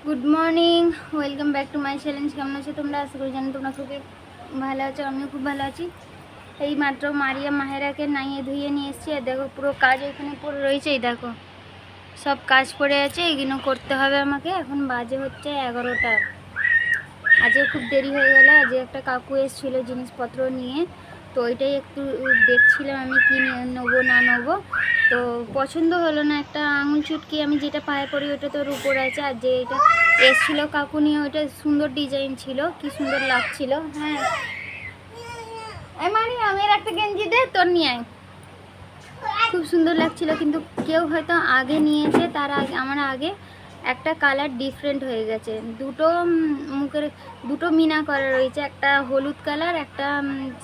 Good morning, welcome back to my challenge. কেমন আছো তোমরা? আশা করি জানি তোমরা খুবই ভালো আছো, আমিও খুব ভালো আছি। এই মাত্র মারিয়া মাহেরাকে নাইয়ে ধুয়ে নিয়ে এসেছি। আর দেখো পুরো কাজ এখানে পড়ে রয়েছে। এই দেখো সব কাজ পড়ে আছে, এগুলো করতে হবে আমাকে। এখন বাজে হচ্ছে 11টা। আজকে খুব দেরি হয়ে গেল। আজকে একটা কাকু এসেছিল জিনিসপত্র নিয়ে, তো ওইটাই একটু দেখছিলাম আমি কি নেবো না নেবো। তো পছন্দ হলো না একটা আঙুল চুটকি, আমি যেটা পায়ে পড়ি ওটা তোর উপর আছে। আর যে এটা এসেছিলো কাকু নিয়ে, ওইটা সুন্দর ডিজাইন ছিল, কি সুন্দর লাগছিল। হ্যাঁ মানে আমের একটা গেঞ্জি দে, তোর নিয়ে আয়। খুব সুন্দর লাগছিল, কিন্তু কেউ হয়তো আগে নিয়েছে, তার আগে আমার আগে একটা কালার ডিফারেন্ট হয়ে গেছে। দুটো মুখের দুটো মিনা করা রয়েছে, একটা হলুদ কালার, একটা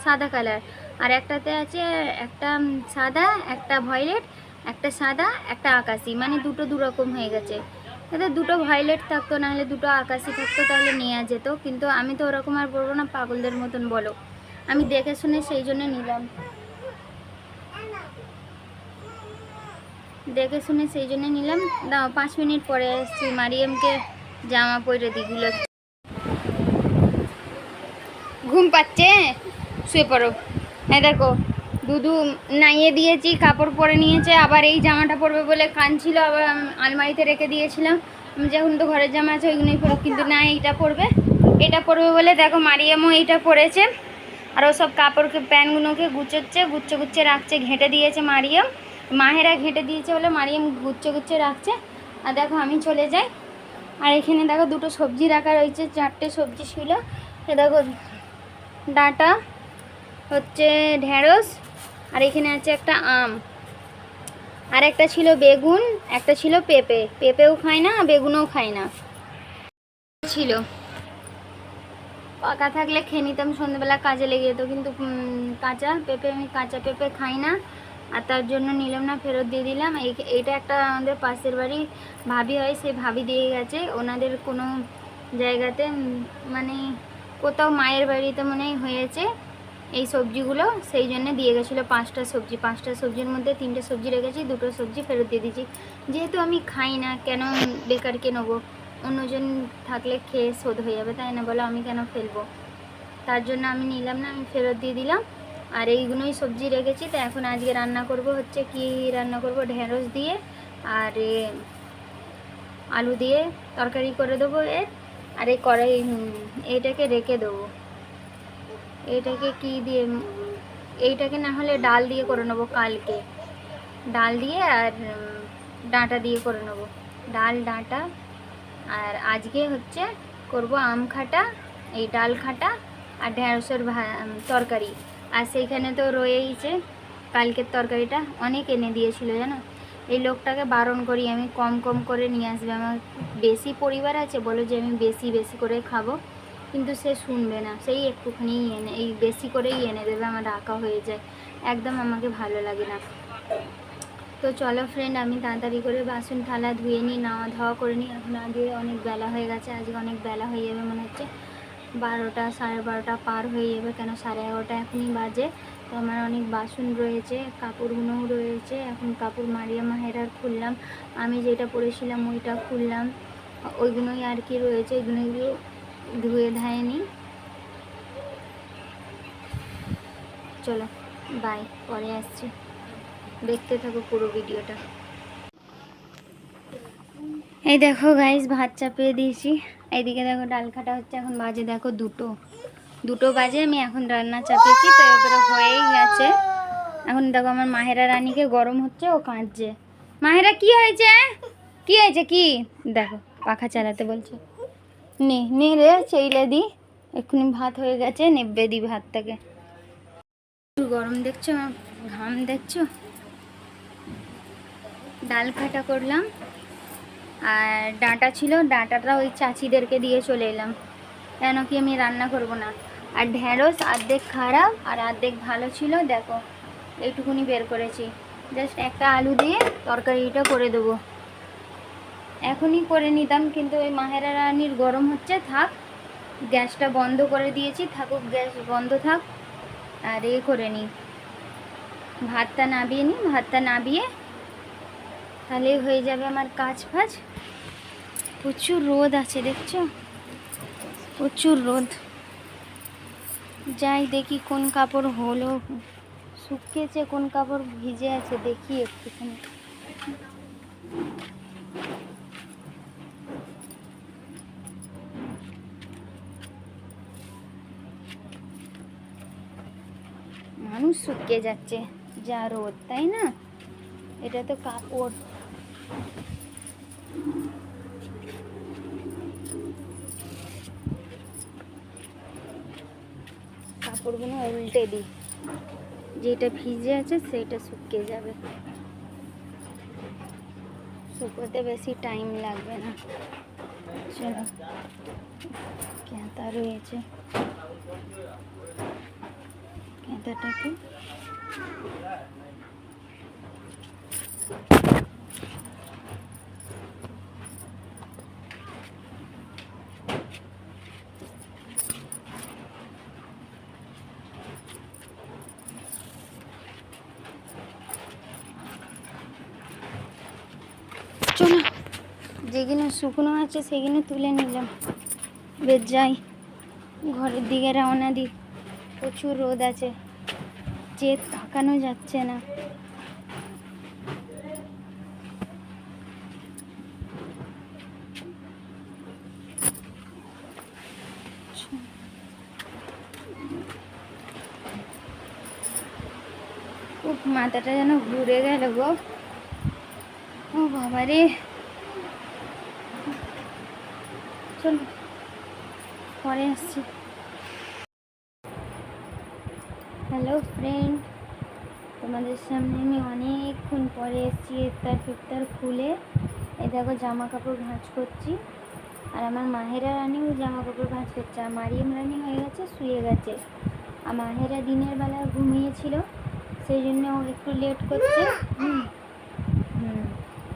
সাদা কালার। আর একটাতে আছে একটা সাদা, একটা ভয়েলেট, একটা সাদা, একটা আকাশি, মানে দুটো দুরকম হয়ে গেছে। এতে দুটো ভয়েলেট থাকতো, নাহলে দুটো আকাশি থাকতো, তাহলে নেওয়া যেত। কিন্তু আমি তো ওরকম আর পরবো না, পাগলদের মতন বলো। আমি দেখে শুনে সেই জন্য নিলাম, দেখে শুনে সেই জন্য নিলাম। দাও 5 মিনিট পরে এসছি। মারিয়ামকে জামা পরে দিগুলো, ঘুম পাচ্ছে, শুয়ে পড়ো। হ্যাঁ দেখো দুধু নাইয়ে দিয়েছি, কাপড় পরে নিয়েছে। আবার এই জামাটা পরবে বলে কাঁদছিল, আবার আলমারিতে রেখে দিয়েছিলাম। যখন তো ঘরের জামা আছে ওইগুলোই পরো, কিন্তু না এইটা পরবে, এটা পরবে বলে দেখো মারিয়ামও এইটা পরেছে। আর ও সব কাপড়কে প্যান্টগুলোকে গুছোচ্ছে, গুচ্ছে গুচ্ছে রাখছে, ঘেঁটে দিয়েছে মারিয়াম। মাহেরা ঘেঁটে দিয়েছে বলে মারিয়াম গুচ্ছে গুচ্ছে রাখছে। আর দেখো আমি চলে যাই। আর এখানে দেখো দুটো সবজি রাখা রয়েছে, 4টে সবজি ছিল। এ দেখো ডাঁটা, হচ্ছে ঢেঁড়স, আর এখানে আছে একটা আম, আর একটা ছিল বেগুন, একটা ছিল পেঁপে। পেঁপেও খায় না, বেগুনও খায় না ছিল। পাকা থাকলে খেয়ে নিতাম, সন্ধ্যেবেলা কাজে লেগে যেত। কিন্তু কাঁচা পেঁপে, আমি কাঁচা পেঁপে খাই না, আর তার জন্য নিলাম না, ফেরত দিয়ে দিলাম। এইটা একটা আমাদের পাশের বাড়ি ভাবি হয়, সেই ভাবি দিয়ে গেছে ওনাদের কোনো জায়গাতে, মানে কোথাও মায়ের বাড়িতে মনে হয়েছে এই সবজিগুলো, সেই জন্য দিয়ে গেছিলো 5টা সবজি। 5টা সবজির মধ্যে 3টে সবজি রেখেছি, 2টো সবজি ফেরত দিয়ে দিয়েছি। যেহেতু আমি খাই না, কেন বেকারকে নেবো? অন্যজন থাকলে খেয়ে শোধ হয়ে যাবে, তাই না বলো? আমি কেন ফেলবো? তার জন্য আমি নিলাম না, আমি ফেরত দিয়ে দিলাম। আর এইগুলোই সবজি রেখেছি। তো এখন আজকে রান্না করব, হচ্ছে কি রান্না করব, ঢেঁড়স দিয়ে আর আলু দিয়ে তরকারি করে দেবো আর এই কড়াই এইটাকে রেখে দেবো। এইটাকে কি দিয়ে, এইটাকে না হলে ডাল দিয়ে করে নেবো কালকে। ডাল দিয়ে আর ডাঁটা দিয়ে করে নেবো, ডাল ডাঁটা। আর আজকে হচ্ছে করব আম খাটা, এই ডাল খাটা আর ঢেঁড়সের তরকারি। আর সেইখানে তো রয়েইছে কালকের তরকারিটা, অনেক এনে দিয়েছিল জানো। এই লোকটাকে বারণ করি আমি, কম কম করে নিয়ে আসবে। আমার বেশি পরিবার আছে, বলো যে আমি বেশি বেশি করে খাবো, কিন্তু সে শুনবে না, সেই একটুখানি এনে, এই বেশি করেই এনে দেবে। আমার রাখা হয়ে যায়, একদম আমাকে ভালো লাগে না। তো চলো ফ্রেন্ড, আমি তাড়াতাড়ি করে বাসন থালা ধুয়ে নিই, নাওয়া ধাওয়া করে নিই। এখন আগে অনেক বেলা হয়ে গেছে, আজকে অনেক বেলা হয়ে যাবে মনে হচ্ছে, 12টা 12:30 পার হয়ে যাবে, কেন 11:30 এখনই বাজে। তো আমার অনেক বাসন রয়েছে, কাপড়গুলোও রয়েছে। এখন কাপড় মারিয়া মাহেরার খুললাম, আমি যেটা পরেছিলাম ওইটা খুললাম, ওইগুলোই আর কি রয়েছে, এগুলো ধুয়ে ধায়ে নিই। চলো বাই, পরে আসছি, দেখতে থাকো পুরো ভিডিওটা। এই দেখো গাইস, ভাত চাপিয়ে দিয়েছি। এইদিকে দেখো ডাল খাটা হচ্ছে, এখন বাজে দেখো 2টো বাজে। আমি এখন রান্না চাপিয়েছি, তো এবারে হয়েই গেছে। এখন দেখো আমার মাহেরা রানীকে গরম হচ্ছে, ও কাঁদছে। মাহেরা কি হয়েছে, কি হয়েছে, কি দেখো পাখা চালাতে বলছে। নে নে রে চেইলে দি, এক্ষুনি ভাত হয়ে গেছে, নেবে দি ভাতটাকে। গরম দেখছো, ঘাম দেখছো। ডাল খাটা করলাম, আর ডাঁটা ছিল, ডাঁটাটা ওই চাচিদেরকে দিয়ে চলে এলাম, কেন কি আমি রান্না করব না। আর ঢেঁড়স অর্ধেক খারাপ আর অর্ধেক ভালো ছিল, দেখো এইটুকুনি বের করেছি। জাস্ট একটা আলু দিয়ে তরকারিটা করে দেবো, এখনই করে নিতাম, কিন্তু ওই মাহেরা রানীর গরম হচ্ছে, থাক গ্যাসটা বন্ধ করে দিয়েছি, থাকুক গ্যাস বন্ধ থাক। আর করে নিই, ভাতটা নাবিয়ে নিই, ভাতটা নাবিয়ে তাহলেই হয়ে যাবে আমার কাজ ফাজ। প্রচুর রোদ আছে, দেখছো প্রচুর রোদ। যাই দেখি কোন কাপড় হলো, শুকিয়েছে, কোন কাপড় ভিজে আছে দেখি একটুখানি। মানুষ শুকিয়ে যাচ্ছে, যা রোদ, তাই না? এটা তো কাপড়। কাপড়গুলো উল্টে দিই, যেটা ভিজে আছে সেটা শুকিয়ে যাবে, শুকোতে বেশি টাইম লাগবে না। চলো, ক্যাঁথা রয়েছে, ক্যাঁথাটাকে চলো, যেগুলো শুকনো আছে সেগুলো তুলে নিলাম, বেশ যাই ঘরের দিকে রওনা দিই। প্রচুর রোদ আছে, যে তাকানো যাচ্ছে না। খুব মাথাটা যেন ঘুরে গেল গো, ও বাবা রে। চলো পরে আসছি। হ্যালো ফ্রেন্ড, তোমাদের সামনে আমি অনেকক্ষণ পরে এসেছি। ইফতার খুলে এই দেখো জামা কাপড় ভাঁজ করছি, আর আমার মাহেরা রানীও জামা কাপড় ভাঁজ করছে। আর মারিয়াম রানী হয়ে গেছে, শুয়ে গেছে। আর মাহেরা দিনের বেলা ঘুমিয়েছিল, সেই জন্য ও একটু লেট করছে।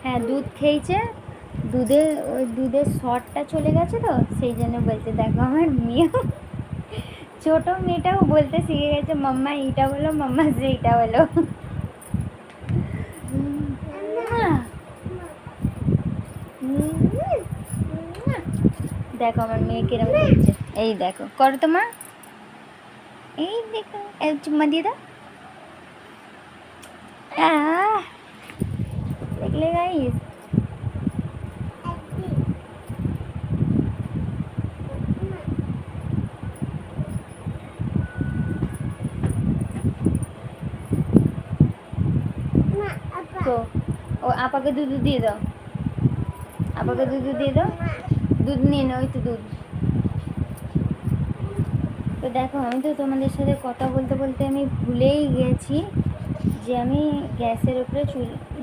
হ্যাঁ, দুধ খেয়েছে, ওই দুধের শর্টটা চলে গেছে তো, সেই জন্য বলছে। দেখো আমার মেয়ে, ছোট মেয়েটাও বলতে শিখে গেছে, মাম্মা এইটা বলো, মাম্মা সেইটা বলো। দেখো আমার মেয়ে কিরম করছে, এই দেখো, করো তো মা, এই দেখো, চুম্মা দিয়ে দাও। দেখলে গাইস, তো ও আপাকে দুধ দিয়ে দাও, আপাকে দুধ দিয়ে দাও, দুধ নিয়ে নাও, ওই তো দুধ। তো দেখো, আমি তো তোমাদের সাথে কথা বলতে বলতে আমি ভুলেই গেছি যে আমি গ্যাসের উপরে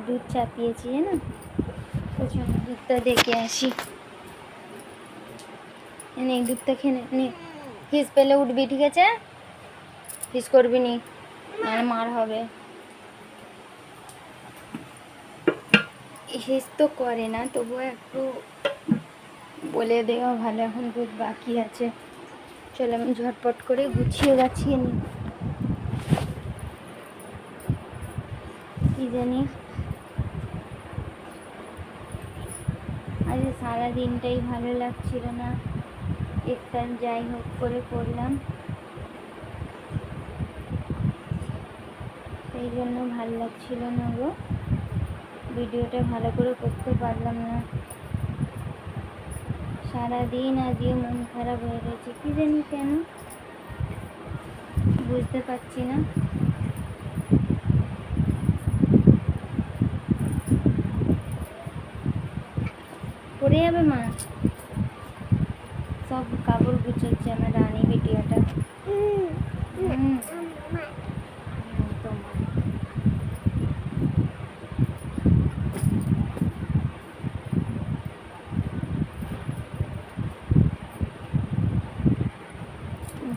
দুধ চাপিয়েছি, জানো তো। চলো দুধটা দেখে আসি, এই দুধটা খেয়ে নে। ফিস পেলে উঠবি, ঠিক আছে? ফিস করবি নি, মানে মার হবে। হিস তো করে না, তবুও একটু বলে দেওয়া ভালো, এখন দুধ বাকি আছে। চলো আমি ঝটপট করে গুছিয়ে গাছিয়ে নিই। কি জানি আজ সারা দিনটাই ভালো লাগছিল না, ইফতার যাই হোক করে করলাম, সেই জন্য ভালো লাগছিল না গো, ভিডিওটা ভালো করে করতে পারলাম না। সারাদিন আজকে মন খারাপ হয়ে গেছে, কি জানি কেন, বুঝতে পারছি না। পড়ে যাবে মা, সব কাপড় গুছোচ্ছে আমার রানী ভিডিওটা।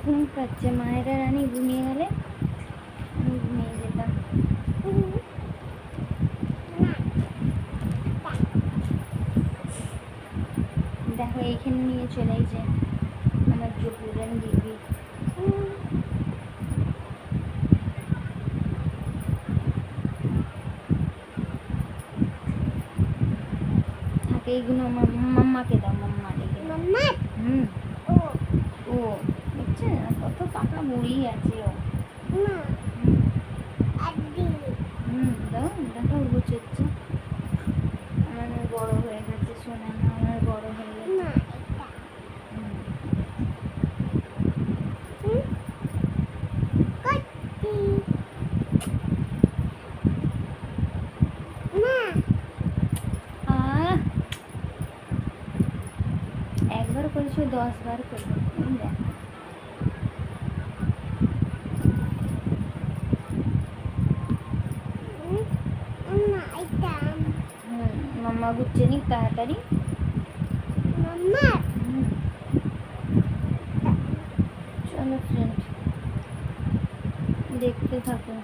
ঘুম পাচ্ছে, মায়েরা রানী ঘুমিয়ে গেলে আমি ঘুমিয়ে যেতাম। দেখো এইখানে নিয়ে চলে যে আমার জপুরান দিদি, থাকে এইগুলো মাম্মাকে দাও, মাম্মা ডেকে দাও। হুম, ও বুঝছে না, কত পাকা মুড়ি আছে ও। দাও, দেখো বুঝছে আমার বড় হয়ে গেছে, শোনা না আমার বড় হয়ে গেছে। একবার করেছো 10 বার করবো, দেখ। মাম্মা গুচ্ছে নি তাড়াতাড়ি। চলো ফ্রেন্ড, দেখতে থাকো।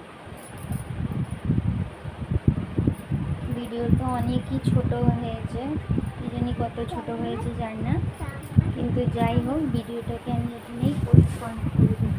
ভিডিওটা অনেকই ছোট হয়েছে, কি জানি কত ছোট হয়েছে জানি না, কিন্তু যাই হোক ভিডিওটাকে আমি এখানেই পোস্ট করে দিই।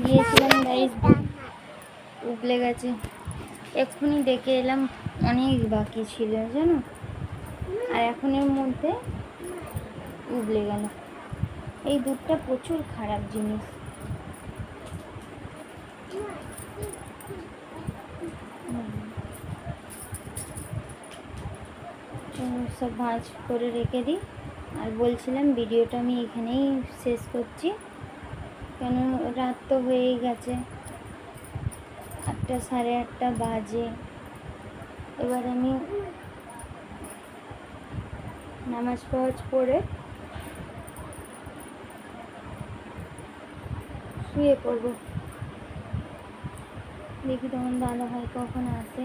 গিয়েছিলাম গাইস, উবলে গেছে, এক্ষুনি দেখে এলাম, অনেক বাকি ছিল জানো, আর এখনের মধ্যে উবলে গেল। এই দুধটা প্রচুর খারাপ জিনিস। সব ভাঁজ করে রেখে দিই। আর বলছিলাম ভিডিওটা আমি এখানেই শেষ করছি, কেন রাত তো হয়েই গেছে, 8টা 8:30 বাজে। এবার আমি নামাজ পড়ে শুয়ে পড়বো। দেখি তখন দাদা ভাই কখন আসে।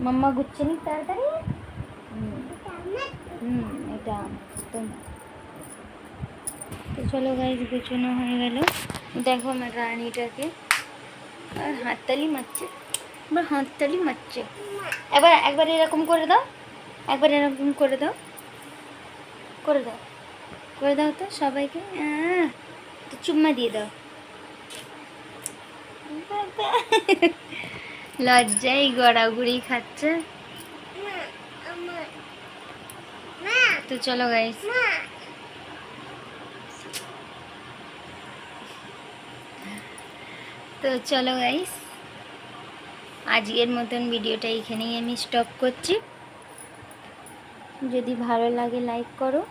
মাম্মা গুচ্ছে নি তাড়াতাড়ি। এটা তো চলো গাইজ, গুছানো হয়ে গেল। দেখো আমার রানীটাকে, আর হাততালি মারছে, হাততালি মারছে। একবার এরকম করে দাও, একবার এরকম করে দাও, করে দাও, করে দাও তো সবাইকে, তো চুম্মা দিয়ে দাও। লজ্জায় গড়াগড়ি খাচ্ছে। তো চলো গাইস, আজকের মতন ভিডিওটা এখানেই আমি স্টপ করছি। যদি ভালো লাগে লাইক করো,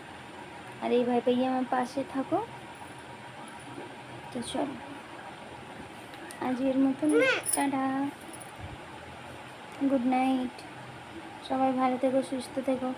আর এইভাবেই আমার পাশে থাকো। তো চলো আজকের মতন টাটা, গুড নাইট, সবাই ভালো থেকো, সুস্থ থেকো।